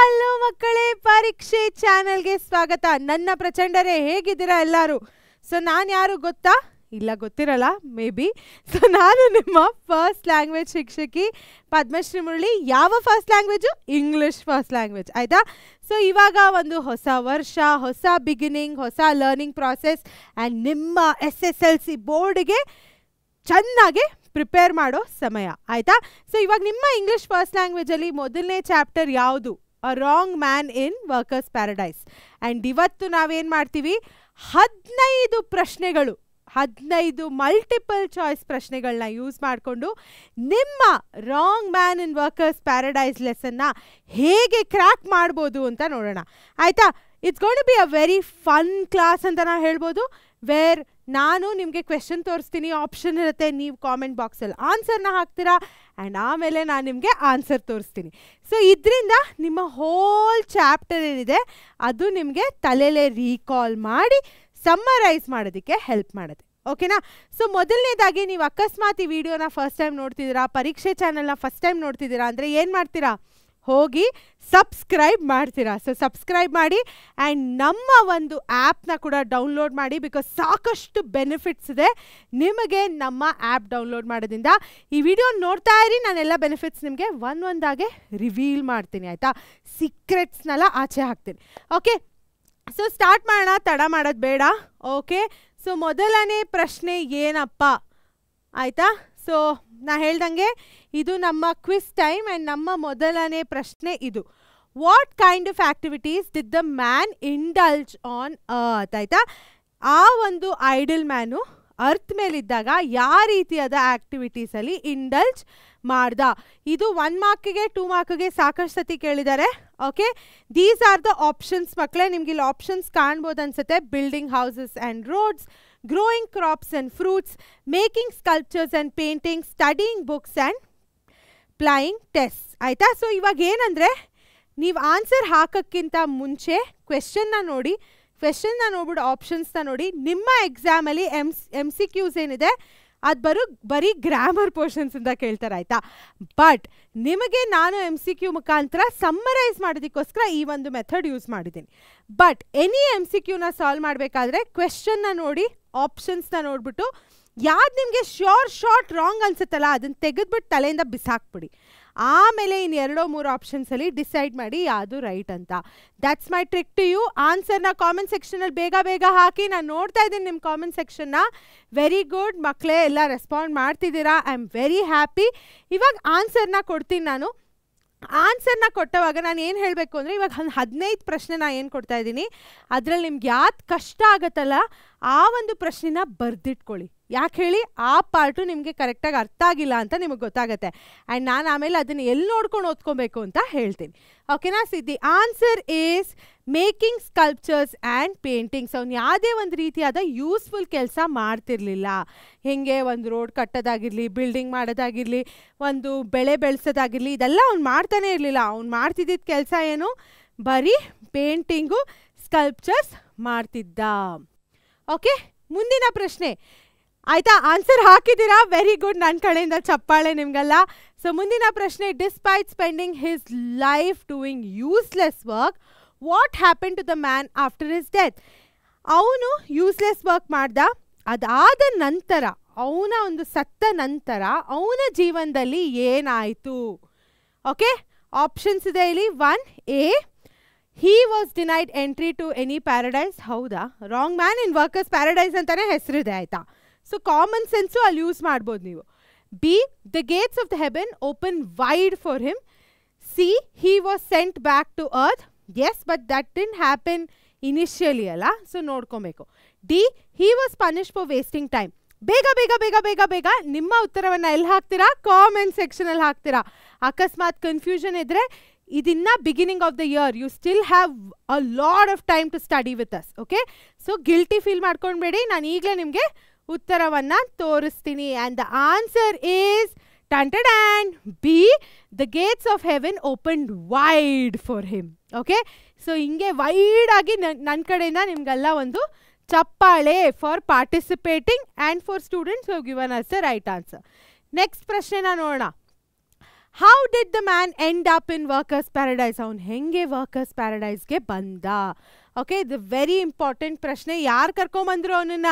Hello ಮಕ್ಕಳೇ, ಪರೀಕ್ಷೆ ಚಾನೆಲ್ಗೆ ಸ್ವಾಗತ. ನನ್ನ ಪ್ರಚಂಡರೇ, ಹೇಗಿದ್ದೀರಾ ಎಲ್ಲರೂ? ಸೊ ನಾನು ಯಾರು ಗೊತ್ತಾ? ಇಲ್ಲ, ಗೊತ್ತಿರಲ್ಲ ಮೇ ಬಿ. ಸೊ ನಾನು ನಿಮ್ಮ ಫಸ್ಟ್ ಲ್ಯಾಂಗ್ವೇಜ್ ಶಿಕ್ಷಕಿ ಪದ್ಮಶ್ರೀ ಮುರಳಿ. ಯಾವ first language? English first language, ಆಯಿತಾ? ಸೊ ಇವಾಗ ಒಂದು ಹೊಸ ವರ್ಷ, ಹೊಸ ಬಿಗಿನಿಂಗ್, ಹೊಸ ಲರ್ನಿಂಗ್ ಪ್ರಾಸೆಸ್ ಆ್ಯಂಡ್ ನಿಮ್ಮ SSLC ಬೋರ್ಡ್ಗೆ ಚೆನ್ನಾಗಿ ಪ್ರಿಪೇರ್ ಮಾಡೋ ಸಮಯ, ಆಯಿತಾ? ಸೊ ಇವಾಗ ನಿಮ್ಮ ಇಂಗ್ಲಿಷ್ ಫಸ್ಟ್ ಲ್ಯಾಂಗ್ವೇಜಲ್ಲಿ ಮೊದಲನೇ ಚಾಪ್ಟರ್ ಯಾವುದು? A wrong man in workers paradise. And ಇವತ್ತು ನಾವೇನು ಮಾಡ್ತೀವಿ, 15 ಪ್ರಶ್ನೆಗಳು, 15 ಮಲ್ಟಿಪಲ್ ಚಾಯ್ಸ್ ಪ್ರಶ್ನೆಗಳನ್ನ ಯೂಸ್ ಮಾಡಿಕೊಂಡು ನಿಮ್ಮ wrong man in workers paradise ಲೆಸನ್ನ ಹೇಗೆ ಕ್ರ್ಯಾಕ್ ಮಾಡ್ಬೋದು ಅಂತ ನೋಡೋಣ, ಆಯಿತಾ? It's going to be a very fun class ಅಂತ ನಾವು ಹೇಳ್ಬೋದು. ವೇರ್ ನಾನು ನಿಮಗೆ ಕ್ವೆಶನ್ ತೋರಿಸ್ತೀನಿ, ಆಪ್ಷನ್ ಇರುತ್ತೆ, ನೀವು ಕಾಮೆಂಟ್ ಬಾಕ್ಸಲ್ಲಿ ಆನ್ಸರ್ನ ಹಾಕ್ತೀರಾ ಆ್ಯಂಡ್ ಆಮೇಲೆ ನಾನು ನಿಮಗೆ ಆನ್ಸರ್ ತೋರಿಸ್ತೀನಿ. ಸೊ ಇದರಿಂದ ನಿಮ್ಮ ಹೋಲ್ ಚಾಪ್ಟರ್ ಏನಿದೆ ಅದು ನಿಮಗೆ ತಲೆಯಲ್ಲೇ ರೀಕಾಲ್ ಮಾಡಿ ಸಮ್ಮರೈಸ್ ಮಾಡೋದಕ್ಕೆ ಹೆಲ್ಪ್ ಮಾಡುತ್ತೆ, ಓಕೆನಾ? ಸೊ ಮೊದಲನೇದಾಗಿ ನೀವು ಅಕಸ್ಮಾತ್ ಈ ವಿಡಿಯೋನ ಫಸ್ಟ್ ಟೈಮ್ ನೋಡ್ತಿದ್ದೀರಾ, ಪರೀಕ್ಷೆ ಚಾನಲ್ನ ಫಸ್ಟ್ ಟೈಮ್ ನೋಡ್ತಿದ್ದೀರಾ ಅಂದರೆ ಏನು ಮಾಡ್ತೀರಾ? ಹೋಗಿ ಸಬ್ಸ್ಕ್ರೈಬ್ ಮಾಡ್ತೀರಾ. ಸೊ ಸಬ್ಸ್ಕ್ರೈಬ್ ಮಾಡಿ ಆ್ಯಂಡ್ ನಮ್ಮ ಒಂದು ಆ್ಯಪ್ನ ಕೂಡ ಡೌನ್ಲೋಡ್ ಮಾಡಿ, ಬಿಕಾಸ್ ಸಾಕಷ್ಟು ಬೆನಿಫಿಟ್ಸ್ ಇದೆ ನಿಮಗೆ ನಮ್ಮ ಆ್ಯಪ್ ಡೌನ್ಲೋಡ್ ಮಾಡೋದ್ರಿಂದ. ಈ ವಿಡಿಯೋ ನೋಡ್ತಾ ಇರಿ, ನಾನೆಲ್ಲ ಬೆನಿಫಿಟ್ಸ್ ನಿಮಗೆ ಒಂದೊಂದಾಗೆ ರಿವೀಲ್ ಮಾಡ್ತೀನಿ, ಆಯಿತಾ? ಸೀಕ್ರೆಟ್ಸ್ನೆಲ್ಲ ಆಚೆ ಹಾಕ್ತೀನಿ, ಓಕೆ? ಸೊ ಸ್ಟಾರ್ಟ್ ಮಾಡೋಣ, ತಡ ಮಾಡೋದು ಬೇಡ, ಓಕೆ? ಸೊ ಮೊದಲನೇ ಪ್ರಶ್ನೆ ಏನಪ್ಪ, ಆಯಿತಾ? ಸೊ ನಾ ಹೇಳ್ದಂಗೆ ಇದು ನಮ್ಮ ಕ್ವಿಸ್ ಟೈಮ್ ಆ್ಯಂಡ್ ನಮ್ಮ ಮೊದಲನೇ ಪ್ರಶ್ನೆ ಇದು. What kind of activities did the man indulge on earth, ಆಯಿತಾ? ಆ ಒಂದು ಐಡಲ್ ಮ್ಯಾನು ಅರ್ತ್ ಮೇಲಿದ್ದಾಗ ಯಾವ ರೀತಿಯಾದ ಆ್ಯಕ್ಟಿವಿಟೀಸಲ್ಲಿ ಇಂಡಲ್ಜ್ ಮಾಡ್ದ? ಇದು 1 ಮಾರ್ಕಿಗೆ 2 ಮಾರ್ಕಿಗೆ ಸಾಕಷ್ಟು ಸತಿ ಕೇಳಿದ್ದಾರೆ, okay? These are the options ಮಕ್ಕಳೇ. ನಿಮ್ಗೆ ಇಲ್ಲಿ ಆಪ್ಷನ್ಸ್ ಕಾಣ್ಬೋದು ಅನ್ಸುತ್ತೆ. Building houses and roads, growing crops and fruits, making sculptures and painting, studying books and plying tests, ಆಯಿತಾ? ಸೊ ಇವಾಗ ಏನಂದರೆ, ನೀವು ಆನ್ಸರ್ ಹಾಕೋಕ್ಕಿಂತ ಮುಂಚೆ ಕ್ವೆಶನ್ನ ನೋಡಿ, ಕ್ವೆಶನ್ನ ನೋಡ್ಬಿಟ್ಟು ಆಪ್ಷನ್ಸ್ನ ನೋಡಿ. ನಿಮ್ಮ ಎಕ್ಸಾಮಲ್ಲಿ MCQs ಏನಿದೆ ಅದು ಬರೀ ಗ್ರಾಮರ್ ಪೋರ್ಷನ್ಸ್ ಅಂತ ಕೇಳ್ತಾರೆ, ಆಯಿತಾ? ಬಟ್ ನಿಮಗೆ ನಾನು MCQ ಮುಖಾಂತರ ಸಮ್ಮರೈಸ್ ಮಾಡೋದಕ್ಕೋಸ್ಕರ ಈ ಒಂದು ಮೆಥಡ್ ಯೂಸ್ ಮಾಡಿದ್ದೀನಿ. ಬಟ್ ಎನಿ MCQನ ಸಾಲ್ವ್ ಮಾಡಬೇಕಾದ್ರೆ ಕ್ವೆಶನ್ನ ನೋಡಿ, ಆಪ್ಷನ್ಸ್ನ ನೋಡಿಬಿಟ್ಟು ಯಾವ್ದು ನಿಮಗೆ ಶಾರ್ಟ್ ರಾಂಗ್ ಅನ್ಸುತ್ತಲ್ಲ ಅದನ್ನು ತೆಗೆದ್ಬಿಟ್ಟು ತಲೆಯಿಂದ ಬಿಸಾಕ್ಬಿಡಿ. ಆಮೇಲೆ ಇನ್ನು 2-3 ಆಪ್ಷನ್ಸಲ್ಲಿ ಡಿಸೈಡ್ ಮಾಡಿ ಯಾವುದು ರೈಟ್ ಅಂತ. That's my trick to you. ಆನ್ಸರ್ನ ಕಾಮೆಂಟ್ ಸೆಕ್ಷನಲ್ಲಿ ಬೇಗ ಹಾಕಿ. ನಾನು ನೋಡ್ತಾ ಇದ್ದೀನಿ ನಿಮ್ಮ ಕಾಮೆಂಟ್ ಸೆಕ್ಷನ್ನ. ವೆರಿ ಗುಡ್ ಮಕ್ಕಳೇ, ಎಲ್ಲ ರೆಸ್ಪಾಂಡ್ ಮಾಡ್ತಿದ್ದೀರಾ. I am very happy. ಇವಾಗ ಆನ್ಸರ್ನ ಕೊಡ್ತೀನಿ ನಾನು. ಆನ್ಸರ್ನ ಕೊಟ್ಟವಾಗ ನಾನು ಏನು ಹೇಳಬೇಕು ಅಂದರೆ, ಇವಾಗ 15 ಪ್ರಶ್ನೆ ನಾನು ಏನು ಕೊಡ್ತಾ ಇದ್ದೀನಿ ಅದರಲ್ಲಿ ನಿಮ್ಗೆ ಯಾವ್ದು ಕಷ್ಟ ಆಗುತ್ತಲ್ಲ ಆ ಒಂದು ಪ್ರಶ್ನೆನ ಬರೆದಿಟ್ಕೊಳ್ಳಿ. ಯಾಕೆ ಹೇಳಿ? ಆ ಪಾರ್ಟು ನಿಮಗೆ ಕರೆಕ್ಟಾಗಿ ಅರ್ಥ ಆಗಿಲ್ಲ ಅಂತ ನಿಮಗೆ ಗೊತ್ತಾಗುತ್ತೆ ಆ್ಯಂಡ್ ನಾನು ಆಮೇಲೆ ಅದನ್ನು ಎಲ್ಲಿ ನೋಡ್ಕೊಂಡು ಓದ್ಕೊಬೇಕು ಅಂತ ಹೇಳ್ತೀನಿ, ಓಕೆನಾ? See the answer is making sculptures and paintings. ಅವ್ನು ಯಾವುದೇ ಒಂದು ರೀತಿಯಾದ ಯೂಸ್ಫುಲ್ ಕೆಲಸ ಮಾಡ್ತಿರ್ಲಿಲ್ಲ. ಹೇಗೆ ಒಂದು ರೋಡ್ ಕಟ್ಟೋದಾಗಿರಲಿ, ಬಿಲ್ಡಿಂಗ್ ಮಾಡೋದಾಗಿರಲಿ, ಒಂದು ಬೆಳೆ ಬೆಳೆಸೋದಾಗಿರಲಿ, ಇದೆಲ್ಲ ಅವ್ನು ಮಾಡ್ತಾನೆ ಇರಲಿಲ್ಲ. ಅವ್ನು ಮಾಡ್ತಿದ್ದಿದ್ದ ಕೆಲಸ ಏನು? ಬರೀ ಪೇಂಟಿಂಗು, ಸ್ಕಲ್ಪ್ಚರ್ಸ್ ಮಾಡ್ತಿದ್ದ, ಓಕೆ? ಮುಂದಿನ ಪ್ರಶ್ನೆ, ಆಯಿತಾ? ಆನ್ಸರ್ ಹಾಕಿದ್ದೀರಾ, ವೆರಿ ಗುಡ್. ನನ್ನ ಕಡೆಯಿಂದ ಚಪ್ಪಾಳೆ ನಿಮಗೆಲ್ಲ. ಸೊ ಮುಂದಿನ ಪ್ರಶ್ನೆ, despite spending his life doing useless work, what happen to the man after his death? ಅವನು ಯೂಸ್ಲೆಸ್ ವರ್ಕ್ ಮಾಡ್ದ, ಅದಾದ ನಂತರ, ಅವನ ಒಂದು ಸತ್ತ ನಂತರ ಅವನ ಜೀವನದಲ್ಲಿ ಏನಾಯಿತು? ಓಕೆ, ಆಪ್ಷನ್ಸ್ ಇದೆ ಇಲ್ಲಿ. 1A, he was denied entry to any paradise. ಹೌದಾ? Wrong man in workers paradise ಅಂತಲೇ ಹೆಸರಿದೆ, ಆಯಿತಾ? ಸೊ ಕಾಮನ್ ಸೆನ್ಸು ಅಲ್ಲಿ ಯೂಸ್ ಮಾಡ್ಬೋದು ನೀವು. B, the gates of the heaven open wide for him. C, he was sent back to earth. Yes, but that didn't happen initially ಅಲ್ಲ, so ನೋಡ್ಕೊಬೇಕು. D, he was punished for wasting time. ಬೇಗ ನಿಮ್ಮ ಉತ್ತರವನ್ನು ಎಲ್ಲಿ ಹಾಕ್ತೀರಾ? Comment ಸೆಕ್ಷನಲ್ಲಿ ಹಾಕ್ತೀರಾ. ಅಕಸ್ಮಾತ್ ಕನ್ಫ್ಯೂಷನ್ ಇದ್ದರೆ, ಇದನ್ನ beginning of the year, you still have a lot of time to study with us, okay? So guilty feel ಮಾಡ್ಕೊಳ್ಬೇಡಿ, ನಾನು ಈಗಲೇ ನಿಮಗೆ ಉತ್ತರವನ್ನು ತೋರಿಸ್ತೀನಿ. ಆ್ಯಂಡ್ ದ ಆನ್ಸರ್ ಈಸ್ ಟಂಟಡ್ಯಾಂಡ್ B, the gates of heaven opened wide for him, okay? So ಹಿಂಗೆ ವೈಡಾಗಿ ನನ್ನ ಕಡೆಯಿಂದ ನಿಮಗೆಲ್ಲ ಒಂದು ಚಪ್ಪಾಳೆ for participating and for students who given us the right answer. Next ಪ್ರಶ್ನೆನ ನೋಡೋಣ. How did the man end up in workers paradise? ಅವನು ಹೆಂಗೆ ವರ್ಕರ್ಸ್ ಪ್ಯಾರಡೈಸ್ಗೆ ಬಂದ? ಓಕೆ, ಇದು ವೆರಿ ಇಂಪಾರ್ಟೆಂಟ್ ಪ್ರಶ್ನೆ. ಯಾರು ಕರ್ಕೊಂಬಂದ್ರು ಅವನನ್ನ?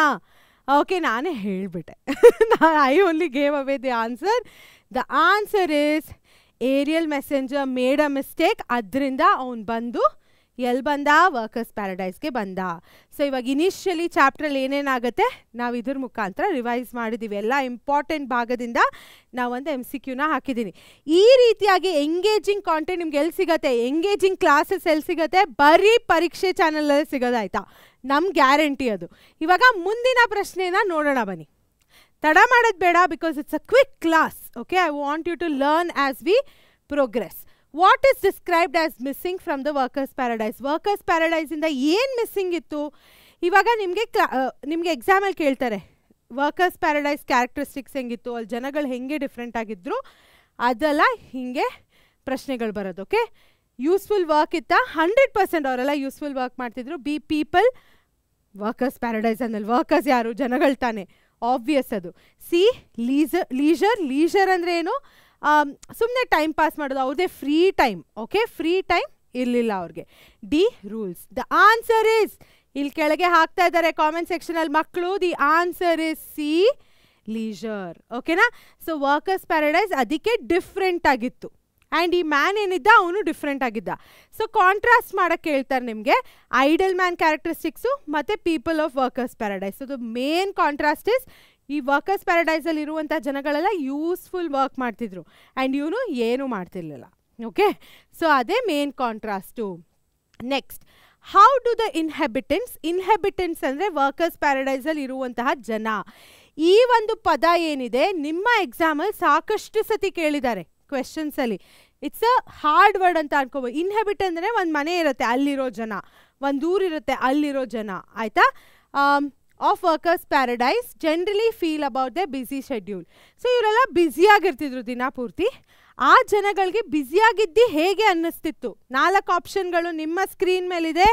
ಓಕೆ, ನಾನೇ ಹೇಳಿಬಿಟ್ಟೆ. I only gave away the answer. The answer is aerial messenger made a mistake. ಅದರಿಂದ ಅವನು ಬಂದು ಎಲ್ಲಿ ಬಂದ? ವರ್ಕರ್ಸ್ ಪ್ಯಾರಡೈಸ್ಗೆ ಬಂದ. ಸೊ ಇವಾಗ ಇನಿಷಿಯಲಿ ಚಾಪ್ಟ್ರಲ್ಲಿ ಏನೇನಾಗುತ್ತೆ ನಾವು ಇದ್ರ ಮುಖಾಂತರ ರಿವೈಸ್ ಮಾಡಿದ್ದೀವಿ. ಎಲ್ಲ ಇಂಪಾರ್ಟೆಂಟ್ ಭಾಗದಿಂದ ನಾವೊಂದು MCQನ ಹಾಕಿದ್ದೀನಿ. ಈ ರೀತಿಯಾಗಿ ಎಂಗೇಜಿಂಗ್ ಕಾಂಟೆಂಟ್ ನಿಮ್ಗೆ ಎಲ್ಲಿ ಸಿಗುತ್ತೆ? ಎಂಗೇಜಿಂಗ್ ಕ್ಲಾಸಸ್ ಎಲ್ಲಿ ಸಿಗುತ್ತೆ? ಬರೀ ಪರೀಕ್ಷೆ ಚಾನಲಲ್ಲಿ ಸಿಗೋದಾಯ್ತಾ? ನಮ್ಮ ಗ್ಯಾರಂಟಿ ಅದು. ಇವಾಗ ಮುಂದಿನ ಪ್ರಶ್ನೆನ ನೋಡೋಣ ಬನ್ನಿ. ತಡ ಮಾಡೋದು ಬೇಡ, because it's a quick class. Okay, I want you to learn as we progress. What is described as missing from the workers paradise? Workers ಪ್ಯಾರಡೈಸಿಂದ ಏನು ಮಿಸ್ಸಿಂಗ್ ಇತ್ತು? ಇವಾಗ ನಿಮಗೆ ಎಕ್ಸಾಮಲ್ಲಿ ಕೇಳ್ತಾರೆ ವರ್ಕರ್ಸ್ ಪ್ಯಾರಡೈಸ್ ಕ್ಯಾರೆಕ್ಟರಿಸ್ಟಿಕ್ಸ್ ಹೆಂಗಿತ್ತು, ಅಲ್ಲಿ ಜನಗಳು ಹೆಂಗೆ ಡಿಫ್ರೆಂಟ್ ಆಗಿದ್ರು, ಅದೆಲ್ಲ ಹೀಗೆ ಪ್ರಶ್ನೆಗಳು ಬರೋದು. ಓಕೆ, ಯೂಸ್ಫುಲ್ ವರ್ಕ್ ಇತ್ತ? 100% ಅವರೆಲ್ಲ ಯೂಸ್ಫುಲ್ ವರ್ಕ್ ಮಾಡ್ತಿದ್ರು. ಬಿ ಪೀಪಲ್, ವರ್ಕರ್ಸ್ ಪ್ಯಾರಡೈಸ್ ಅಂದಲ್ಲಿ ವರ್ಕರ್ಸ್ ಯಾರು? ಜನಗಳು ತಾನೆ, ಆಬ್ವಿಯಸ್ ಅದು. ಸಿ ಲೀಜರ್ ಅಂದರೆ ಏನು? ಸುಮ್ಮನೆ ಟೈಮ್ ಪಾಸ್ ಮಾಡೋದು, ಅವ್ರದ್ದೇ free time. Okay, free time ಇರಲಿಲ್ಲ ಅವ್ರಿಗೆ. D rules. The answer is, ಇಲ್ಲಿ ಕೆಳಗೆ ಹಾಕ್ತಾ ಇದ್ದಾರೆ ಕಾಮೆಂಟ್ ಸೆಕ್ಷನಲ್ಲಿ ಮಕ್ಕಳು. The answer is C, leisure. ಓಕೆನಾ? ಸೊ ವರ್ಕರ್ಸ್ ಪ್ಯಾರಡೈಸ್ ಅದಕ್ಕೆ ಡಿಫ್ರೆಂಟ್ ಆಗಿತ್ತು. ಆ್ಯಂಡ್ ಈ ಮ್ಯಾನ್ ಏನಿದ್ದ ಅವನು ಡಿಫ್ರೆಂಟ್ ಆಗಿದ್ದ. ಸೊ ಕಾಂಟ್ರಾಸ್ಟ್ ಮಾಡೋಕ್ಕೆ ಹೇಳ್ತಾರೆ ನಿಮಗೆ ಐಡಲ್ ಮ್ಯಾನ್ ಕ್ಯಾರೆಕ್ಟರಿಸ್ಟಿಕ್ಸು ಮತ್ತು people of workers paradise. So the main contrast is, ಈ ವರ್ಕರ್ಸ್ ಪ್ಯಾರಡೈಸಲ್ಲಿ ಇರುವಂಥ ಜನಗಳೆಲ್ಲ ಯೂಸ್ಫುಲ್ ವರ್ಕ್ ಮಾಡ್ತಿದ್ರು ಆ್ಯಂಡ್ ಇವನು ಏನೂ ಮಾಡ್ತಿರ್ಲಿಲ್ಲ. ಓಕೆ, ಸೊ ಅದೇ main contrast. Next, how do the inhabitants ಅಂದರೆ ವರ್ಕರ್ಸ್ ಪ್ಯಾರಡೈಸಲ್ಲಿ ಇರುವಂತಹ ಜನ. ಈ ಒಂದು ಪದ ಏನಿದೆ ನಿಮ್ಮ ಎಕ್ಸಾಮಲ್ಲಿ ಸಾಕಷ್ಟು ಸತಿ ಕೇಳಿದ್ದಾರೆ ಕ್ವೆಶನ್ಸಲ್ಲಿ. ಇಟ್ಸ್ ಅ ಹಾರ್ಡ್ ವರ್ಡ್ ಅಂತ ಅನ್ಕೋಬೋದು. ಇನ್ಹೆಬಿಟ್ ಅಂದರೆ ಒಂದು ಮನೆ ಇರುತ್ತೆ, ಅಲ್ಲಿರೋ ಜನ. ಒಂದು ಊರಿರುತ್ತೆ, ಅಲ್ಲಿರೋ ಜನ. ಆಯಿತಾ? Of workers paradise generally feel about the busy schedule. So ಇವರೆಲ್ಲ ಬ್ಯುಸಿಯಾಗಿರ್ತಿದ್ರು ದಿನ ಪೂರ್ತಿ. ಆ ಜನಗಳಿಗೆ ಬ್ಯುಸಿಯಾಗಿದ್ದು ಹೇಗೆ ಅನ್ನಿಸ್ತಿತ್ತು? 4 ಆಪ್ಷನ್ಗಳು ನಿಮ್ಮ ಸ್ಕ್ರೀನ್ ಮೇಲಿದೆ.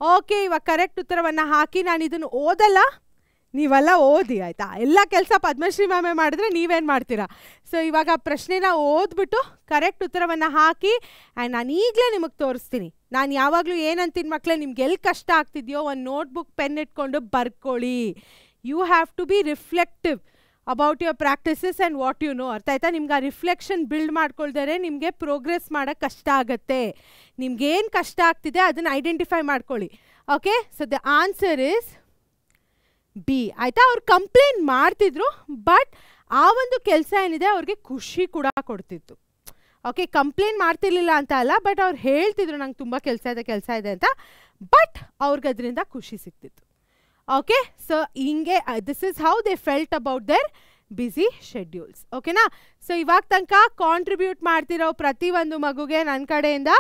ಓಕೆ, ಇವಾಗ ಕರೆಕ್ಟ್ ಉತ್ತರವನ್ನು ಹಾಕಿ. ನಾನು ಇದನ್ನು ಓದಲ್ಲ, ನೀವೆಲ್ಲ ಓದಿ ಆಯಿತಾ? ಎಲ್ಲ ಕೆಲಸ ಪದ್ಮಶ್ರೀ ಮ್ಯಾಮೇ ಮಾಡಿದ್ರೆ ನೀವೇನು ಮಾಡ್ತೀರಾ? ಸೊ ಇವಾಗ ಪ್ರಶ್ನೆನ ಓದ್ಬಿಟ್ಟು ಕರೆಕ್ಟ್ ಉತ್ತರವನ್ನು ಹಾಕಿ. ಆ್ಯಂಡ್ ನಾನು ಈಗಲೇ ನಿಮಗೆ ತೋರಿಸ್ತೀನಿ. ನಾನು ಯಾವಾಗಲೂ ಏನಂತೀನಿ ಮಕ್ಕಳೇ, ನಿಮ್ಗೆ ಎಲ್ಲಿ ಕಷ್ಟ ಆಗ್ತಿದೆಯೋ ಒಂದು ನೋಟ್ಬುಕ್ ಪೆನ್ ಇಟ್ಕೊಂಡು ಬರ್ಕೊಳ್ಳಿ. You have to be reflective about your practices and what you know. ಅರ್ಥ ಆಯ್ತಾ? ನಿಮ್ಗೆ ಆ ರಿಫ್ಲೆಕ್ಷನ್ ಬಿಲ್ಡ್ ಮಾಡ್ಕೊಳ್ದರೆ ನಿಮಗೆ ಪ್ರೋಗ್ರೆಸ್ ಮಾಡೋಕ್ಕೆ ಕಷ್ಟ ಆಗುತ್ತೆ. ನಿಮ್ಗೇನು ಕಷ್ಟ ಆಗ್ತಿದೆ ಅದನ್ನು ಐಡೆಂಟಿಫೈ ಮಾಡ್ಕೊಳ್ಳಿ. Okay, so the answer is B. ಆಯಿತಾ? ಅವ್ರು ಕಂಪ್ಲೇಂಟ್ ಮಾಡ್ತಿದ್ರು, ಬಟ್ ಆ ಒಂದು ಕೆಲಸ ಏನಿದೆ ಅವ್ರಿಗೆ ಖುಷಿ ಕೂಡ ಕೊಡ್ತಿತ್ತು. ಓಕೆ, ಕಂಪ್ಲೇಂಟ್ ಮಾಡ್ತಿರ್ಲಿಲ್ಲ ಅಂತ ಅಲ್ಲ, ಬಟ್ ಅವ್ರು ಹೇಳ್ತಿದ್ರು ನಂಗೆ ತುಂಬ ಕೆಲಸ ಇದೆ ಅಂತ, ಬಟ್ ಅವ್ರಿಗೆ ಅದರಿಂದ ಖುಷಿ ಸಿಗ್ತಿತ್ತು. ಓಕೆ, ಸೊ ಹಿಂಗೆ this is how they felt about their busy schedules. ಓಕೆನಾ? ಸೊ ಇವಾಗ ತನಕ ಕಾಂಟ್ರಿಬ್ಯೂಟ್ ಮಾಡ್ತಿರೋ ಪ್ರತಿಯೊಂದು ಮಗುಗೆ ನನ್ನ ಕಡೆಯಿಂದ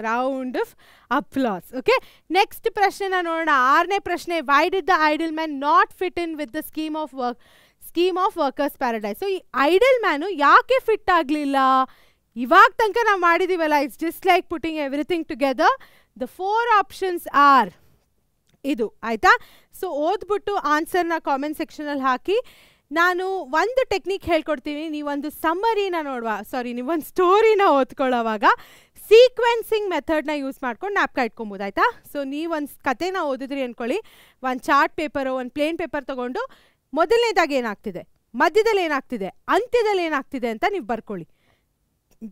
round of applause. Okay, next ಪ್ರಶ್ನೆನ ನೋಡೋಣ. 6ನೇ ಪ್ರಶ್ನೆ, why did the idle man not fit in with the scheme of workers paradise? So ಈ ಐಡಲ್ ಮ್ಯಾನು ಯಾಕೆ ಫಿಟ್ ಆಗಲಿಲ್ಲ? ಇವಾಗ ತನಕ ನಾವು ಮಾಡಿದ್ದೀವಲ್ಲ, it's just like putting everything together. The 4 options R ಇದು. ಆಯಿತಾ? ಸೊ ಓದ್ಬಿಟ್ಟು ಆನ್ಸರ್ನ ಕಾಮೆಂಟ್ ಸೆಕ್ಷನಲ್ಲಿ ಹಾಕಿ. ನಾನು ಒಂದು ಟೆಕ್ನಿಕ್ ಹೇಳ್ಕೊಡ್ತೀನಿ. ನೀವೊಂದು ಸಮ್ಮರಿನ ನೀವೊಂದು ಸ್ಟೋರಿನ ಓದ್ಕೊಳ್ಳೋವಾಗ ಸೀಕ್ವೆನ್ಸಿಂಗ್ ಮೆಥಡ್ನ ಯೂಸ್ ಮಾಡ್ಕೊಂಡು ನ್ಯಾಪ್ಕ ಇಟ್ಕೊಬೋದು. ಆಯಿತಾ? ಸೊ ನೀವೊಂದು ಕಥೆನ ಓದಿದ್ರಿ ಅಂದ್ಕೊಳ್ಳಿ, ಒಂದು ಚಾರ್ಟ್ ಪೇಪರು, ಒಂದು ಪ್ಲೇನ್ ಪೇಪರ್ ತೊಗೊಂಡು ಮೊದಲನೇದಾಗಿ ಏನಾಗ್ತಿದೆ, ಮಧ್ಯದಲ್ಲಿ ಏನಾಗ್ತಿದೆ, ಅಂತ್ಯದಲ್ಲಿ ಏನಾಗ್ತಿದೆ ಅಂತ ನೀವು ಬರ್ಕೊಳ್ಳಿ.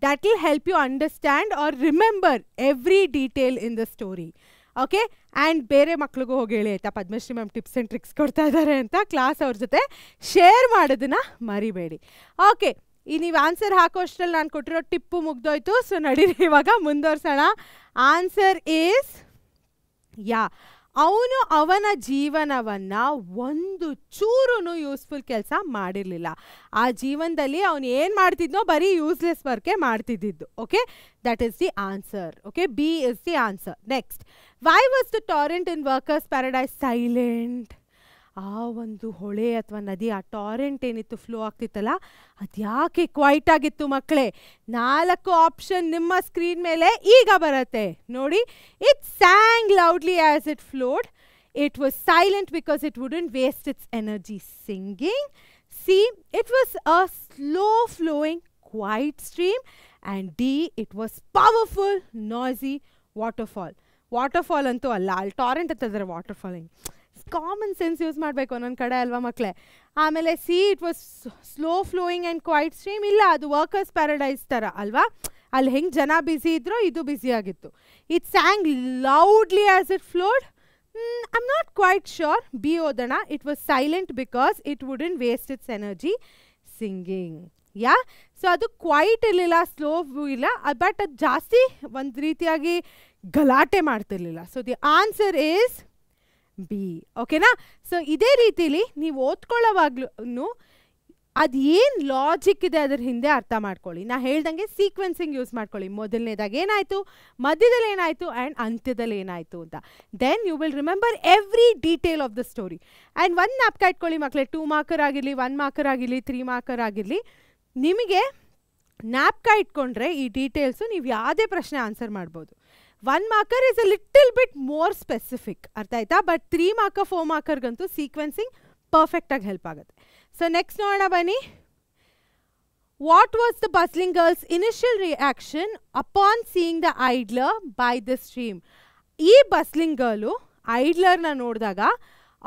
that will help you understand or remember every detail in the story. Okay, and ಬೇರೆ ಮಕ್ಳಿಗೂ ಹೋಗಿ ಹೇಳಿ ಆಯಿತಾ, Padmashree ma'am tips and tricks ಕೊಡ್ತಾ ಇದ್ದಾರೆ ಅಂತ ಕ್ಲಾಸ್ ಅವ್ರ ಜೊತೆ ಶೇರ್ ಮಾಡೋದನ್ನು ಮರಿಬೇಡಿ. ಓಕೆ, ಈ ನೀವು ಆನ್ಸರ್ ಹಾಕೋಷ್ಟರಲ್ಲಿ ನಾನು ಕೊಟ್ಟಿರೋ ಟಿಪ್ಪು ಮುಗ್ದೋಯ್ತು. ಸೊ ನಡೀರಿ ಇವಾಗ ಮುಂದುವರ್ಸೋಣ. ಆನ್ಸರ್ ಈಸ್ ಯಾ. ಅವನ ಜೀವನವನ್ನು ಒಂದು ಚೂರು ಯೂಸ್ಫುಲ್ ಕೆಲಸ ಮಾಡಿರಲಿಲ್ಲ. ಆ ಜೀವನದಲ್ಲಿ ಅವನು ಏನು ಮಾಡ್ತಿದ್ನೋ ಬರೀ ಯೂಸ್ಲೆಸ್ ವರ್ಕೇ ಮಾಡ್ತಿದ್ದಿದ್ದು. Okay, that is the answer. Okay, B is the answer. Next, why was the torrent in workers paradise silent? ಆ ಒಂದು ಹೊಳೆ ಅಥವಾ ನದಿ, ಆ ಟಾರೆಂಟ್ ಏನಿತ್ತು ಫ್ಲೋ ಆಗ್ತಿತ್ತಲ್ಲ, ಅದು ಯಾಕೆ ಕ್ವೈಟ್ ಆಗಿತ್ತು ಮಕ್ಕಳೇ? 4 ಆಪ್ಷನ್ ನಿಮ್ಮ ಸ್ಕ್ರೀನ್ ಮೇಲೆ ಈಗ ಬರುತ್ತೆ ನೋಡಿ. It sang loudly as it flowed. It was silent because it wouldn't waste its energy singing. C, it was a slow flowing quiet stream. And D it was powerful noisy waterfall ಅಂತೂ ಅಲ್ಲ, ಅಲ್ಲಿ ಟಾರೆಂಟ್ ಅಂತಂದರೆ waterfall ಹಿಂಗೆ common sense use ಮಾಡಬೇಕು ಒಂದೊಂದು ಕಡೆ ಅಲ್ವಾ ಮಕ್ಕಳೇ. ಆಮೇಲೆ see it was slow flowing and quiet stream, ಇಲ್ಲ ಅದು ವರ್ಕರ್ಸ್ ಪ್ಯಾರಡೈಸ್ ಥರ ಅಲ್ವಾ, ಅಲ್ಲಿ ಹೆಂಗೆ ಜನ ಬ್ಯುಸಿ ಇದ್ರೋ ಇದು ಬ್ಯುಸಿ ಆಗಿತ್ತು. It sang loudly as it flowed, I am not quite sure. B ಓದೋಣ. It was silent because it wouldn't waste its energy singing. Yeah, so ಅದು ಕ್ವೈಟ್ ಇರಲಿಲ್ಲ, ಸ್ಲೋ ಇಲ್ಲ, ಬಟ್ ಅದು ಜಾಸ್ತಿ ಒಂದು ರೀತಿಯಾಗಿ ಗಲಾಟೆ ಮಾಡ್ತಿರ್ಲಿಲ್ಲ. So the answer is B. ಓಕೆನಾ. ಸೊ ಇದೇ ರೀತಿಲಿ ನೀವು ಓದ್ಕೊಳ್ಳೋವಾಗ್ಲೂ ಅದು ಏನು ಲಾಜಿಕ್ ಇದೆ ಅದ್ರ ಹಿಂದೆ ಅರ್ಥ ಮಾಡ್ಕೊಳ್ಳಿ. ನಾ ಹೇಳ್ದಂಗೆ ಸೀಕ್ವೆನ್ಸಿಂಗ್ ಯೂಸ್ ಮಾಡ್ಕೊಳ್ಳಿ. ಮೊದಲನೇದಾಗಿ ಏನಾಯಿತು, ಮಧ್ಯದಲ್ಲಿ ಏನಾಯಿತು ಆ್ಯಂಡ್ ಅಂತ್ಯದಲ್ಲಿ ಏನಾಯಿತು ಅಂತ. Then you will remember every detail of the story. And ಒಂದು ಜ್ಞಾಪಕ ಇಟ್ಕೊಳ್ಳಿ ಮಕ್ಕಳೇ, 2 ಮಾರ್ಕರ್ ಆಗಿರಲಿ, 1 ಮಾರ್ಕರ್ ಆಗಿರಲಿ, 3 ಮಾರ್ಕರ್ ಆಗಿರಲಿ, ನಿಮಗೆ ಜ್ಞಾಪಕ ಇಟ್ಕೊಂಡ್ರೆ ಈ ಡೀಟೇಲ್ಸು ನೀವು ಯಾವುದೇ ಪ್ರಶ್ನೆ ಆನ್ಸರ್ ಮಾಡ್ಬೋದು. 1 marker is a little bit more specific, ಅರ್ಥ ಆಯ್ತಾ. ಬಟ್ 3 ಮಾರ್ಕರ್ 4 ಮಾರ್ಕರ್ಗಂತೂ ಸೀಕ್ವೆನ್ಸಿಂಗ್ ಪರ್ಫೆಕ್ಟಾಗಿ ಹೆಲ್ಪ್ ಆಗುತ್ತೆ. ಸೊ ನೆಕ್ಸ್ಟ್ ನೋಡೋಣ ಬನ್ನಿ. What was the bustling girl's initial reaction upon seeing the idler by the stream? ಈ ಬಸ್ಲಿಂಗ್ ಗರ್ಲು ಐಡ್ಲರ್ನ ನೋಡಿದಾಗ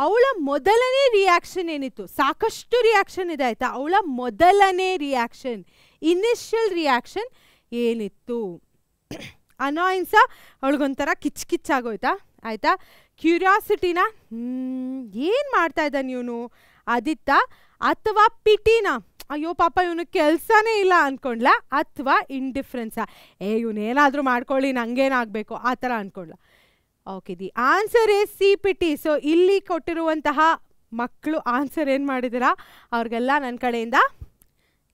ಅವಳ ಮೊದಲನೇ ರಿಯಾಕ್ಷನ್ ಏನಿತ್ತು? ಸಾಕಷ್ಟು ರಿಯಾಕ್ಷನ್ ಇದೆ ಆಯಿತಾ. ಅವಳ ಮೊದಲನೇ ರಿಯಾಕ್ಷನ್, ಇನಿಷಿಯಲ್ ರಿಯಾಕ್ಷನ್ ಏನಿತ್ತು? ಅನಾಯಿನ್ಸ, ಅವಳಿಗೊಂಥರ ಕಿಚ್ಚಾಗೋಯ್ತಾ ಆಯಿತಾ. ಕ್ಯೂರಿಯಾಸಿಟಿನ, ಏನು ಮಾಡ್ತಾ ಇದ್ದಾನೆ ಇವನು ಆದಿತ್ಯ, ಅಥವಾ ಪಿಟಿನ, ಅಯ್ಯೋ ಪಾಪ ಇವನು ಕೆಲಸನೇ ಇಲ್ಲ ಅಂದ್ಕೊಂಡ್ಲ, ಅಥವಾ ಇಂಡಿಫ್ರೆನ್ಸಾ, ಇವನೇನಾದರೂ ಮಾಡ್ಕೊಳ್ಳಿ ನಂಗೇನಾಗಬೇಕು ಆ ಥರ ಅಂದ್ಕೊಂಡ್ಲ. Okay, the answer is C, pity. So ಇಲ್ಲಿ ಕೊಟ್ಟಿರುವಂತಹ ಮಕ್ಕಳು ಆನ್ಸರ್ ಏನು ಮಾಡಿದ್ದೀರಾ ಅವ್ರಿಗೆಲ್ಲ ನನ್ನ ಕಡೆಯಿಂದ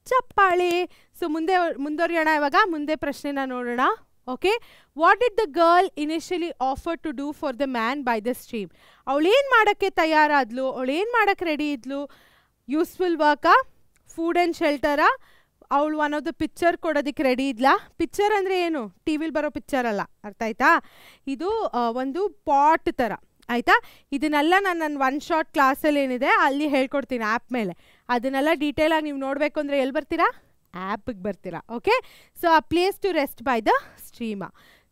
ಚಪ್ಪಾಳಿ. ಸೊ ಮುಂದುವರಿಯೋಣ. ಇವಾಗ ಮುಂದೆ ಪ್ರಶ್ನೆನ ನೋಡೋಣ. Okay, what did the girl initially offer to do for the man by the stream? ಅವಳೇನು ಮಾಡೋಕ್ಕೆ ತಯಾರಾದ್ಲು, ಅವಳೇನು ಮಾಡೋಕ್ಕೆ ರೆಡಿ ಇದ್ಲು? ಯೂಸ್ಫುಲ್ ವರ್ಕಾ, ಫುಡ್ ಆ್ಯಂಡ್ ಶೆಲ್ಟರಾ, ಅವಳು ಒನ್ ಆಫ್ ದ ಪಿಕ್ಚರ್ ಕೊಡೋದಕ್ಕೆ ರೆಡಿ ಇದ್ಲಾ? ಪಿಕ್ಚರ್ ಅಂದರೆ ಏನು, ಟಿ ವಿಲಿ ಬರೋ ಪಿಕ್ಚರ್ ಅಲ್ಲ, ಅರ್ಥ ಆಯ್ತಾ. ಇದು ಒಂದು ಪಾಟ್ ಥರ ಆಯಿತಾ. ಇದನ್ನೆಲ್ಲ ನಾನು ನನ್ನ 1 ಶಾರ್ಟ್ ಕ್ಲಾಸಲ್ಲಿ ಏನಿದೆ ಅಲ್ಲಿ ಹೇಳ್ಕೊಡ್ತೀನಿ ಆ್ಯಪ್ ಮೇಲೆ. ಅದನ್ನೆಲ್ಲ ಡೀಟೇಲಾಗಿ ನೀವು ನೋಡಬೇಕು ಅಂದರೆ ಎಲ್ಲಿ ಬರ್ತೀರಾ? ಆ್ಯಪಿಗೆ ಬರ್ತೀರಾ. Okay, so a place to rest by the stream.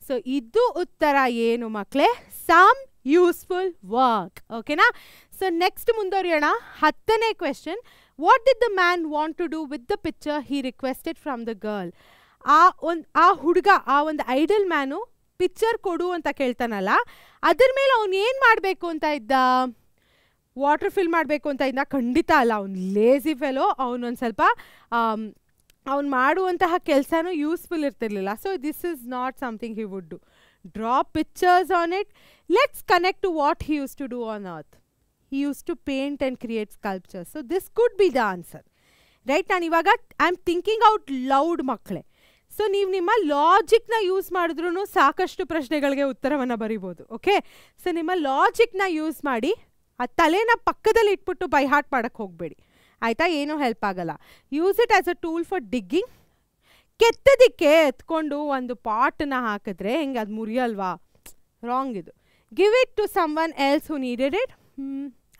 So ಇದು ಉತ್ತರ ಏನು ಮಕ್ಕಳೇ? Some useful work. ಓಕೆನಾ. ಸೊ ನೆಕ್ಸ್ಟ್ ಮುಂದುವರಿಯೋಣ. 10ನೇ question. What did the man want to do with the picture he requested from the girl? ಆ ಹುಡುಗ, ಆ ಒಂದು ಐಡಲ್ ಮ್ಯಾನು ಪಿಕ್ಚರ್ ಕೊಡು ಅಂತ ಕೇಳ್ತಾನಲ್ಲ, ಅದ್ರ ಮೇಲೆ ಅವನು ಏನು ಮಾಡಬೇಕು ಅಂತ ಇದ್ದ? ವಾಟರ್ ಫಿಲ್ ಮಾಡಬೇಕು ಅಂತ ಇದ್ದ? ಖಂಡಿತ ಅಲ್ಲ, ಅವ್ನು ಲೇಸಿ ಫೆಲೋ. ಅವನೊಂದು ಸ್ವಲ್ಪ ಅವ್ನು ಮಾಡುವಂತಹ ಕೆಲಸನೂ ಯೂಸ್ಫುಲ್ ಇರ್ತಿರ್ಲಿಲ್ಲ. So this is not something he would do. Draw pictures on it. Let's connect to what he use to do on earth. He use to paint and create sculptures. So this could be the answer, right. ನಾನು ಇವಾಗ I am thinking out loud ಮಕ್ಕಳೇ. So ನೀವು ನಿಮ್ಮ ಲಾಜಿಕ್ನ use ಮಾಡಿದ್ರೂ ಸಾಕಷ್ಟು ಪ್ರಶ್ನೆಗಳಿಗೆ ಉತ್ತರವನ್ನು ಬರಿಬೋದು. ಓಕೆ, ಸೊ ನಿಮ್ಮ ಲಾಜಿಕ್ನ ಯೂಸ್ ಮಾಡಿ, ಆ ತಲೆನ ಪಕ್ಕದಲ್ಲಿ ಇಟ್ಬಿಟ್ಟು ಬೈ ಹಾರ್ಟ್ ಮಾಡೋಕ್ಕೆ ಹೋಗಬೇಡಿ ಆಯಿತಾ. ಏನೂ ಹೆಲ್ಪ್ ಆಗಲ್ಲ. Use it as a tool for digging. ಕೆತ್ತೋದಕ್ಕೆ ಎತ್ಕೊಂಡು ಒಂದು ಪಾಟನ್ನ ಹಾಕಿದ್ರೆ ಹೆಂಗೆ ಅದು ಮುರಿಯಲ್ವಾ? ರಾಂಗ್ ಇದು. Give it to someone else who needed it.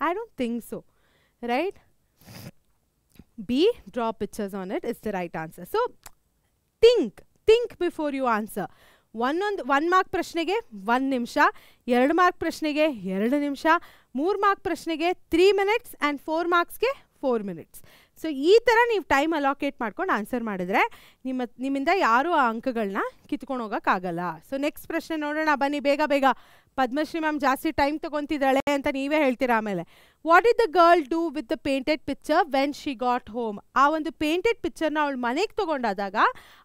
I don't think so, right. B, draw pictures on it is the right answer. So think before you answer. 1 mark ಪ್ರಶ್ನೆಗೆ 1 ನಿಮಿಷ, 2 ಮಾರ್ಕ್ ಪ್ರಶ್ನೆಗೆ 2 ನಿಮಿಷ, 3 mark ಪ್ರಶ್ನೆಗೆ 3 minutes and 4 ಮಾರ್ಕ್ಸ್ಗೆ 4 minutes. So ಈ ಥರ ನೀವು time allocate ಮಾಡ್ಕೊಂಡು answer ಮಾಡಿದ್ರೆ ನಿಮ್ಮಿಂದ ಯಾರೂ ಆ ಅಂಕಗಳನ್ನ ಕಿತ್ಕೊಂಡು ಹೋಗೋಕ್ಕಾಗಲ್ಲ. ಸೊ ನೆಕ್ಸ್ಟ್ ಪ್ರಶ್ನೆ ನೋಡೋಣ ಬನ್ನಿ, ಬೇಗ ಬೇಗ. ಪದ್ಮಶ್ರೀ ಮ್ಯಾಮ್ ಜಾಸ್ತಿ ಟೈಮ್ ತೊಗೊತಿದ್ದಾಳೆ ಅಂತ ನೀವೇ ಹೇಳ್ತೀರಾ ಆಮೇಲೆ. What did the girl do with the painted picture when she got home? ಆ ಒಂದು ಪೇಂಟೆಡ್ ಪಿಕ್ಚರ್ನ ಅವಳು ಮನೆಗೆ ತೊಗೊಂಡಾದಾಗ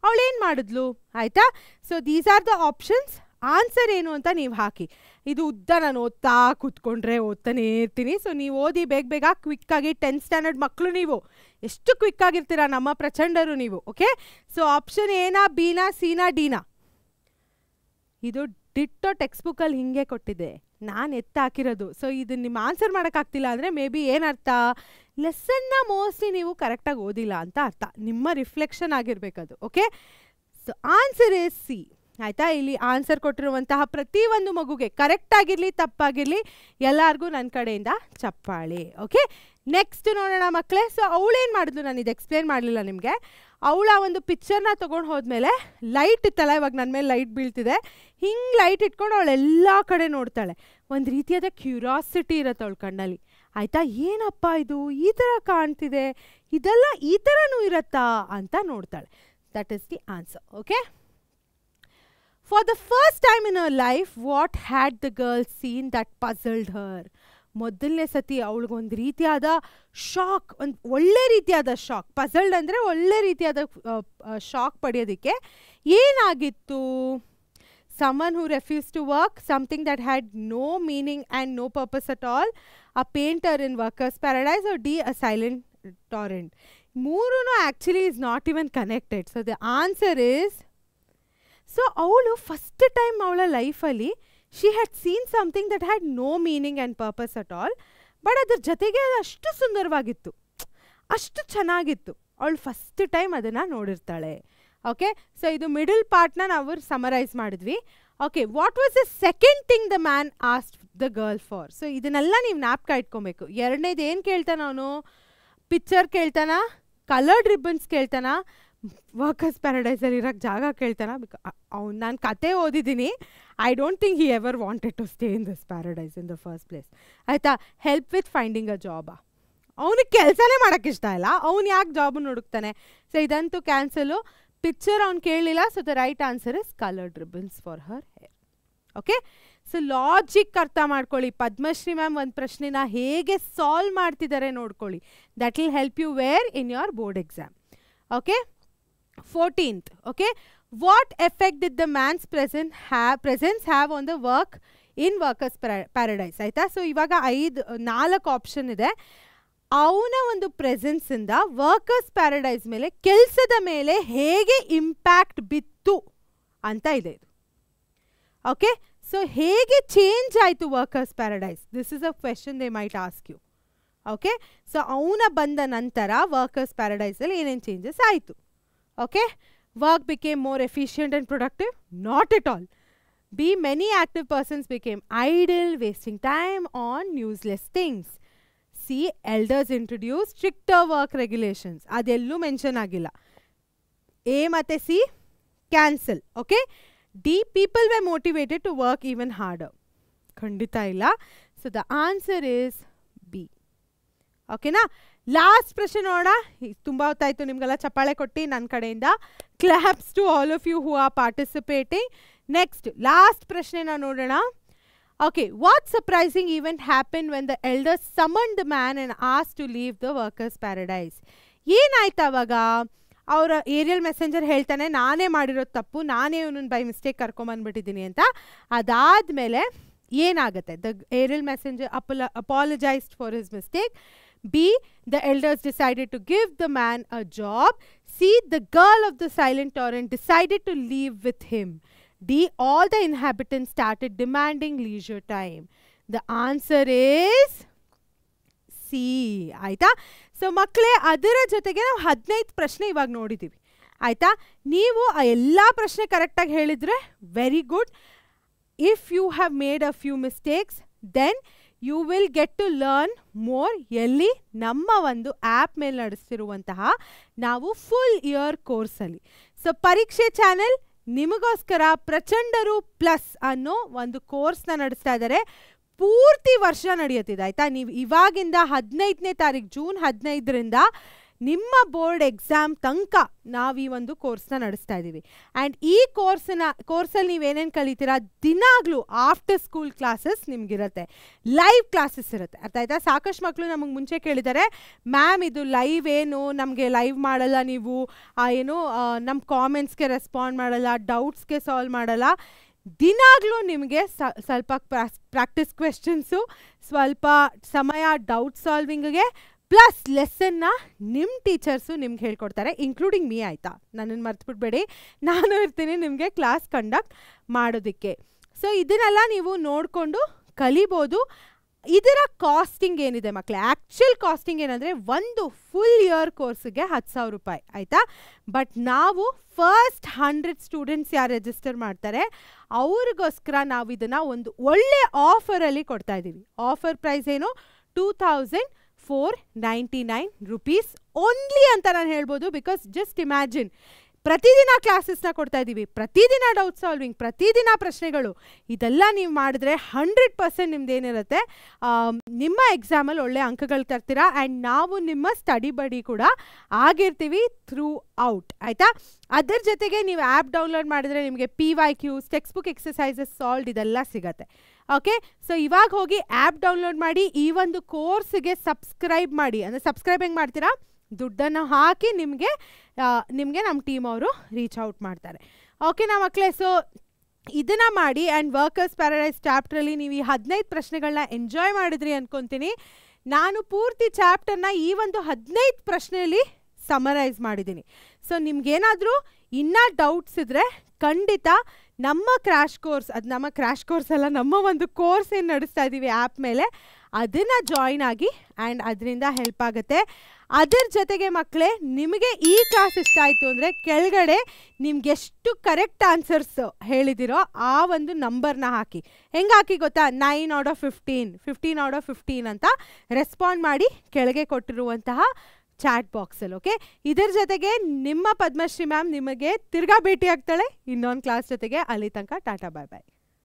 ಅವಳು ಏನು ಮಾಡಿದ್ಲು ಆಯಿತಾ. So these are the options. Answer ಏನು ಅಂತ ನೀವು ಹಾಕಿ. ಇದು ಉದ್ದ ನಾನು ಓದ್ತಾ ಕೂತ್ಕೊಂಡ್ರೆ ಓದ್ತಾನೇ ಇರ್ತೀನಿ. ಸೊ ನೀವು ಓದಿ ಬೇಗ ಬೇಗ ಕ್ವಿಕ್ಕಾಗಿ. 10th ಸ್ಟ್ಯಾಂಡರ್ಡ್ ಮಕ್ಕಳು ನೀವು ಎಷ್ಟು ಕ್ವಿಕ್ಕಾಗಿರ್ತೀರಾ, ನಮ್ಮ ಪ್ರಚಂಡರು ನೀವು. ಓಕೆ, ಸೊ ಆಪ್ಷನ್ ಎನಾ, ಬಿನಾ, ಸಿನಾ, ಡಿನಾ? ಇದು ಡಿಟ್ಟೋ ಟೆಕ್ಸ್ಟ್ ಬುಕ್ಕಲ್ಲಿ ಹಿಂಗೆ ಕೊಟ್ಟಿದೆ, ನಾನು ಎತ್ತ ಹಾಕಿರೋದು. ಸೊ ಇದನ್ನು ನಿಮ್ಮ ಆನ್ಸರ್ ಮಾಡೋಕ್ಕಾಗ್ತಿಲ್ಲ ಅಂದರೆ ಮೇ ಬಿ ಏನರ್ಥ? ಲೆಸನ್ನ ಮೋಸ್ಟ್ಲಿ ನೀವು ಕರೆಕ್ಟಾಗಿ ಓದಿಲ್ಲ ಅಂತ ಅರ್ಥ. ನಿಮ್ಮ ರಿಫ್ಲೆಕ್ಷನ್ ಆಗಿರಬೇಕದು. Okay, so answer is C ಆಯಿತಾ. ಇಲ್ಲಿ ಆನ್ಸರ್ ಕೊಟ್ಟಿರುವಂತಹ ಪ್ರತಿಯೊಂದು ಮಗುಗೆ ಕರೆಕ್ಟ್ ಆಗಿರಲಿ ತಪ್ಪಾಗಿರಲಿ ಎಲ್ಲರಿಗೂ ನನ್ನ ಕಡೆಯಿಂದ ಚಪ್ಪಾಳಿ. ಓಕೆ, ನೆಕ್ಸ್ಟ್ ನೋಡೋಣ ಮಕ್ಕಳೇ. ಸೊ ಅವಳೇನು ಮಾಡಿದ್ಲು, ನಾನು ಇದು ಎಕ್ಸ್ಪ್ಲೇನ್ ಮಾಡಲಿಲ್ಲ ನಿಮಗೆ. ಅವಳು ಆ ಒಂದು ಪಿಕ್ಚರ್ನ ತೊಗೊಂಡು ಹೋದ್ಮೇಲೆ ಲೈಟ್ ಇತ್ತಲ್ಲ, ಇವಾಗ ನನ್ನ ಮೇಲೆ ಲೈಟ್ ಬೀಳ್ತಿದೆ, ಹಿಂಗೆ ಲೈಟ್ ಇಟ್ಕೊಂಡು ಅವಳು ಎಲ್ಲ ಕಡೆ ನೋಡ್ತಾಳೆ. ಒಂದು ರೀತಿಯಾದ ಕ್ಯೂರಿಯಾಸಿಟಿ ಇರುತ್ತೆ ಅವಳ ಕಣ್ಣಲ್ಲಿ. ಆಯಿತಾ, ಏನಪ್ಪ ಇದು ಈ ಥರ ಕಾಣ್ತಿದೆ, ಇದೆಲ್ಲ ಈ ಥರನೂ ಇರತ್ತಾ ಅಂತ ನೋಡ್ತಾಳೆ. That is the answer. Okay. For the first time in her life, what had the girl seen that puzzled her? ಮೊದಲನೇ ಸತಿ ಅವಳಿಗೊಂದು ರೀತಿಯಾದ ಶಾಕ್, ಒಂದು ಒಳ್ಳೆ ರೀತಿಯಾದ ಶಾಕ್. ಪಝಲ್ಡ್ ಅಂದರೆ ಒಳ್ಳೆ ರೀತಿಯಾದ ಶಾಕ್ ಪಡೆಯೋದಕ್ಕೆ ಏನಾಗಿತ್ತು? Someone who refused to work, something that had no meaning and no purpose at all, a painter in Workers' Paradise, or D, a silent torrent. ಮೂರೂ actually is not even connected. So the answer is, so ಅವಳು first time ಅವಳ ಲೈಫಲ್ಲಿ she had seen something that had no meaning and purpose at all, but ಅದ್ರ ಜೊತೆಗೆ ಅದು ಅಷ್ಟು ಸುಂದರವಾಗಿತ್ತು, ಅಷ್ಟು ಚೆನ್ನಾಗಿತ್ತು. ಅವಳು ಫಸ್ಟ್ ಟೈಮ್ ಅದನ್ನು ನೋಡಿರ್ತಾಳೆ. ಓಕೆ, ಸೊ ಇದು ಮಿಡಲ್ ಪಾರ್ಟ್ನ ನಾವು ಸಮರೈಸ್ ಮಾಡಿದ್ವಿ. Okay, what was the second thing the man asked the girl for? So ಇದನ್ನೆಲ್ಲ ನೀವು ನ್ಯಾಪ್ಕ ಇಟ್ಕೊಬೇಕು. ಎರಡನೇದು ಏನು ಕೇಳ್ತಾನ ಅವನು? ಪಿಕ್ಚರ್ ಕೇಳ್ತಾನ, ಕಲರ್ಡ್ ರಿಬ್ಬನ್ಸ್ ಕೇಳ್ತಾನ, ವರ್ಕರ್ಸ್ ಪ್ಯಾರಡೈಸಲ್ಲಿ ಇರೋಕ್ಕೆ ಜಾಗ ಕೇಳ್ತಾನ. ಅವ್ನು ನಾನು ಕತೆ ಓದಿದ್ದೀನಿ. I don't think he ever wanted to stay in this paradise in the first place. ಆಯಿತಾ, ಹೆಲ್ಪ್ ವಿತ್ ಫೈಂಡಿಂಗ್ ಅ ಜಾಬಾ? ಅವನಿಗೆ ಕೆಲಸನೇ ಮಾಡೋಕ್ಕೆ ಇಷ್ಟ ಇಲ್ಲ, ಅವ್ನು ಯಾಕೆ ಜಾಬನ್ನು ಹುಡುಕ್ತಾನೆ? ಸೊ ಇದಂತೂ ಕ್ಯಾನ್ಸಲು. ಪಿಕ್ಚರ್ ಅವ್ನು ಕೇಳಲಿಲ್ಲ. So the right answer is coloured ribbons for her hair. Okay, so logic ಅರ್ಥ ಮಾಡ್ಕೊಳ್ಳಿ. ಪದ್ಮಶ್ರೀ ಮ್ಯಾಮ್ ಒಂದು ಪ್ರಶ್ನೆನ ಹೇಗೆ ಸಾಲ್ವ್ ಮಾಡ್ತಿದ್ದಾರೆ ನೋಡ್ಕೊಳ್ಳಿ. That will help you where in your board exam. Okay, 14th. Okay, what effect did the man's presence have on the work in Workers' Paradise? ಆಯಿತಾ, so ಇವಾಗ 4 option ಇದೆ. ಅವನ ಒಂದು ಪ್ರೆಸೆನ್ಸಿಂದ ವರ್ಕರ್ಸ್ ಪ್ಯಾರಡೈಸ್ ಮೇಲೆ, ಕೆಲಸದ ಮೇಲೆ ಹೇಗೆ ಇಂಪ್ಯಾಕ್ಟ್ ಬಿತ್ತು ಅಂತ ಇದೆ ಇದು. ಓಕೆ, ಸೊ ಹೇಗೆ ಚೇಂಜ್ ಆಯಿತು workers paradise? This is a question they might ask you. Okay, so ಅವನ ಬಂದ ನಂತರ ವರ್ಕರ್ಸ್ ಪ್ಯಾರಡೈಸಲ್ಲಿ ಏನೇನು ಚೇಂಜಸ್ ಆಯಿತು? Okay, work became more efficient and productive? Not at all. B, many active persons became idle, wasting time on useless things. C, elders introduced stricter work regulations. ಅದೆಲ್ಲೂ mention ಆಗಿಲ್ಲ. A ಮತ್ತೆ C cancel. Okay, D, people were motivated to work even harder. ಖಂಡಿತ ಇಲ್ಲ. So the answer is B. ಓಕೆನಾ? Last ಪ್ರಶ್ನೆ ನೋಡೋಣ. ತುಂಬ ಹೊತ್ತಾಯಿತು, ನಿಮಗೆಲ್ಲ ಚಪ್ಪಾಳೆ ಕೊಟ್ಟು ನನ್ನ ಕಡೆಯಿಂದ. Claps to all of you who are participating. Next last ಪ್ರಶ್ನೆನ ನೋಡೋಣ. Okay, what surprising event happen when the elders summoned the man and ಆಸ್ to leave the workers paradise? ಏನಾಯ್ತು ಅವಾಗ? ಅವರ ಏರಿಯಲ್ ಮೆಸೆಂಜರ್ ಹೇಳ್ತಾನೆ, ನಾನೇ ಮಾಡಿರೋದು ತಪ್ಪು, ನಾನೇ ಇವನನ್ನು ಬೈ ಮಿಸ್ಟೇಕ್ ಕರ್ಕೊಂಬಂದ್ಬಿಟ್ಟಿದ್ದೀನಿ ಅಂತ. ಅದಾದಮೇಲೆ ಏನಾಗುತ್ತೆ? The aerial messenger apologised for his mistake. B, the elders decided to give the man a job. C, the girl of the silent torrent decided to leave with him. D, all the inhabitants started demanding leisure time. The answer is C. ಆಯಿತಾ? So ಮಕ್ಕಳೇ, ಅದರ ಜೊತೆಗೆ ನಾವು 15 ಪ್ರಶ್ನೆ ಇವಾಗ ನೋಡಿದ್ದೀವಿ. ಆಯಿತಾ, ನೀವು ಆ ಎಲ್ಲ ಪ್ರಶ್ನೆ ಕರೆಕ್ಟಾಗಿ ಹೇಳಿದರೆ very good. If you have made a few mistakes, then you will get to learn more. ಎಲ್ಲಿ? ನಮ್ಮ ಒಂದು ಆ್ಯಪ್ ಮೇಲೆ ನಡೆಸ್ತಿರುವಂತಹ ನಾವು ಫುಲ್ ಇಯರ್ ಕೋರ್ಸಲ್ಲಿ. ಸೊ ಪರೀಕ್ಷೆ ಚಾನೆಲ್ ನಿಮಗೋಸ್ಕರ ಪ್ರಚಂಡರು ಪ್ಲಸ್ ಅನ್ನೋ ಒಂದು ಕೋರ್ಸ್ನ ನಡೆಸ್ತಾ ಇದ್ದಾರೆ. ಪೂರ್ತಿ ವರ್ಷ ನಡೆಯುತ್ತಿದೆ. ಆಯಿತಾ, ನೀವು ಇವಾಗಿಂದ 15ನೇ ತಾರೀಕು, ಜೂನ್ 15ರಿಂದ ನಿಮ್ಮ ಬೋರ್ಡ್ ಎಕ್ಸಾಮ್ ತನಕ ನಾವು ಈ ಒಂದು ಕೋರ್ಸ್ನ ನಡೆಸ್ತಾ ಇದ್ದೀವಿ. ಆ್ಯಂಡ್ ಈ ಕೋರ್ಸಲ್ಲಿ ನೀವೇನೇನು ಕಲಿತೀರಾ? ದಿನಾಗಲೂ ಆಫ್ಟರ್ ಸ್ಕೂಲ್ ಕ್ಲಾಸಸ್ ನಿಮಗಿರುತ್ತೆ, ಲೈವ್ ಕ್ಲಾಸಸ್ ಇರುತ್ತೆ. ಅರ್ಥ ಆಯ್ತಾ? ಸಾಕಷ್ಟು ಮಕ್ಕಳು ನಮಗೆ ಮುಂಚೆ ಕೇಳಿದ್ದಾರೆ, ಮ್ಯಾಮ್ ಇದು ಲೈವ್ ಏನು, ನಮಗೆ ಲೈವ್ ಮಾಡಲ್ಲ ನೀವು, ಏನು ನಮ್ಮ ಕಾಮೆಂಟ್ಸ್ಗೆ ರೆಸ್ಪಾಂಡ್ ಮಾಡಲ್ಲ, ಡೌಟ್ಸ್ಗೆ ಸಾಲ್ವ್ ಮಾಡಲ್ಲ. ದಿನಾಗಲೂ ನಿಮಗೆ ಸ್ವಲ್ಪ ಪ್ರಾಕ್ಟೀಸ್ ಕ್ವೆಶ್ಚನ್ಸು, ಸ್ವಲ್ಪ ಸಮಯ ಡೌಟ್ ಸಾಲ್ವಿಂಗ್ಗೆ, ಪ್ಲಸ್ ಲೆಸನ್ನ ನಿಮ್ಮ ಟೀಚರ್ಸು ನಿಮ್ಗೆ ಹೇಳ್ಕೊಡ್ತಾರೆ, ಇನ್ಕ್ಲೂಡಿಂಗ್ ಮೀ. ಆಯಿತಾ, ನನ್ನನ್ನು ಮರ್ತುಬಿಡ್ಬೇಡಿ, ನಾನು ಇರ್ತೀನಿ ನಿಮಗೆ ಕ್ಲಾಸ್ ಕಂಡಕ್ಟ್ ಮಾಡೋದಕ್ಕೆ. ಸೊ ಇದನ್ನೆಲ್ಲ ನೀವು ನೋಡಿಕೊಂಡು ಕಲಿಬೋದು. ಇದರ ಕಾಸ್ಟಿಂಗ್ ಏನಿದೆ ಮಕ್ಕಳೇ, ಆ್ಯಕ್ಚುಯಲ್ ಕಾಸ್ಟಿಂಗ್ ಏನಂದರೆ ಒಂದು ಫುಲ್ ಇಯರ್ ಕೋರ್ಸಿಗೆ 10,000 ರೂಪಾಯಿ. ಆಯಿತಾ, ಬಟ್ ನಾವು ಫಸ್ಟ್ 100 ಸ್ಟೂಡೆಂಟ್ಸ್ ಯಾರು ರಿಜಿಸ್ಟರ್ ಮಾಡ್ತಾರೆ ಅವ್ರಿಗೋಸ್ಕರ ನಾವು ಇದನ್ನು ಒಂದು ಒಳ್ಳೆ ಆಫರಲ್ಲಿ ಕೊಡ್ತಾ ಇದ್ದೀವಿ. ಆಫರ್ ಪ್ರೈಸ್ ಏನು? 2,000 499 rupees ಓನ್ಲಿ ಅಂತ ನಾನು ಹೇಳ್ಬೋದು. ಬಿಕಾಸ್ ಜಸ್ಟ್ ಇಮ್ಯಾಜಿನ್, ಪ್ರತಿದಿನ ಕ್ಲಾಸಸ್ನ ಕೊಡ್ತಾ ಇದ್ದೀವಿ, ಪ್ರತಿದಿನ ಡೌಟ್ ಸಾಲ್ವಿಂಗ್, ಪ್ರತಿದಿನ ಪ್ರಶ್ನೆಗಳು, ಇದೆಲ್ಲ ನೀವು ಮಾಡಿದ್ರೆ 100% ನಿಮ್ದು ಏನಿರುತ್ತೆ ನಿಮ್ಮ ಎಕ್ಸಾಮಲ್ಲಿ ಒಳ್ಳೆ ಅಂಕಗಳು ತರ್ತೀರಾ. ಆ್ಯಂಡ್ ನಾವು ನಿಮ್ಮ ಸ್ಟಡಿ ಬಡಿ ಕೂಡ ಆಗಿರ್ತೀವಿ ಥ್ರೂ ಔಟ್, ಆಯಿತಾ. ಅದರ ಜೊತೆಗೆ ನೀವು ಆ್ಯಪ್ ಡೌನ್ಲೋಡ್ ಮಾಡಿದ್ರೆ ನಿಮಗೆ PYQs, text book exercises solved ಇದೆಲ್ಲ ಸಿಗುತ್ತೆ. ಓಕೆ, ಸೊ ಇವಾಗ ಹೋಗಿ ಆ್ಯಪ್ ಡೌನ್ಲೋಡ್ ಮಾಡಿ, ಈ ಒಂದು ಕೋರ್ಸ್ಗೆ ಸಬ್ಸ್ಕ್ರೈಬ್ ಮಾಡಿ. ಅಂದರೆ ಸಬ್ಸ್ಕ್ರೈಬ್ ಹೆಂಗೆ ಮಾಡ್ತೀರಾ, ದುಡ್ಡನ್ನು ಹಾಕಿ ನಿಮಗೆ ನಮ್ಮ ಟೀಮ್ ಅವರು ರೀಚ್ ಔಟ್ ಮಾಡ್ತಾರೆ. ಓಕೆನಾ ಮಕ್ಕಳೇ, ಸೊ ಇದನ್ನು ಮಾಡಿ. ಆ್ಯಂಡ್ ವರ್ಕರ್ಸ್ ಪ್ಯಾರಡೈಸ್ ಚಾಪ್ಟ್ರಲ್ಲಿ ನೀವು ಈ 15 ಪ್ರಶ್ನೆಗಳನ್ನ ಎಂಜಾಯ್ ಮಾಡಿದ್ರಿ ಅಂದ್ಕೊತೀನಿ. ನಾನು ಪೂರ್ತಿ ಚಾಪ್ಟರ್ನ ಈ ಒಂದು 15 ಪ್ರಶ್ನೆಯಲ್ಲಿ ಸಮರೈಸ್ ಮಾಡಿದ್ದೀನಿ. ಸೊ ನಿಮ್ಗೇನಾದರೂ ಇನ್ನೂ ಡೌಟ್ಸ್ ಇದ್ದರೆ ಖಂಡಿತ ನಮ್ಮ ಕ್ರ್ಯಾಶ್ ಕೋರ್ಸ್, ಅದು ನಮ್ಮ ಕ್ರ್ಯಾಶ್ ಕೋರ್ಸ್ ಅಲ್ಲ, ನಮ್ಮ ಒಂದು ಕೋರ್ಸ್ ಏನು ನಡೆಸ್ತಾ ಇದ್ದೀವಿ ಆ್ಯಪ್ ಮೇಲೆ, ಅದನ್ನು ಜಾಯಿನ್ ಆಗಿ. ಆ್ಯಂಡ್ ಅದರಿಂದ ಹೆಲ್ಪ್ ಆಗುತ್ತೆ. ಅದರ ಜೊತೆಗೆ ಮಕ್ಕಳೇ, ನಿಮಗೆ ಈ ಕ್ಲಾಸ್ ಇಷ್ಟ ಆಯಿತು ಅಂದರೆ ಕೆಳಗಡೆ ನಿಮ್ಗೆ ಎಷ್ಟು ಕರೆಕ್ಟ್ ಆನ್ಸರ್ಸ್ ಹೇಳಿದಿರೋ ಆ ಒಂದು ನಂಬರ್ನ ಹಾಕಿ. ಹೆಂಗೆ ಹಾಕಿ ಗೊತ್ತಾ, 9 out of 15, 15 out of 15 ಅಂತ ರೆಸ್ಪಾಂಡ್ ಮಾಡಿ ಕೆಳಗೆ ಕೊಟ್ಟಿರುವಂತಹ ಚಾಟ್ ಬಾಕ್ಸಲ್ಲಿ. ಓಕೆ, ಇದರ ಜೊತೆಗೆ ನಿಮ್ಮ ಪದ್ಮಶ್ರೀ ಮ್ಯಾಮ್ ನಿಮಗೆ ತಿರ್ಗಾ ಭೇಟಿ ಆಗ್ತಾಳೆ ಇನ್ನೊಂದು ಕ್ಲಾಸ್ ಜೊತೆಗೆ. ಅಲ್ಲಿ ತನಕ ಟಾಟಾ, ಬಾಯ್ ಬಾಯ್.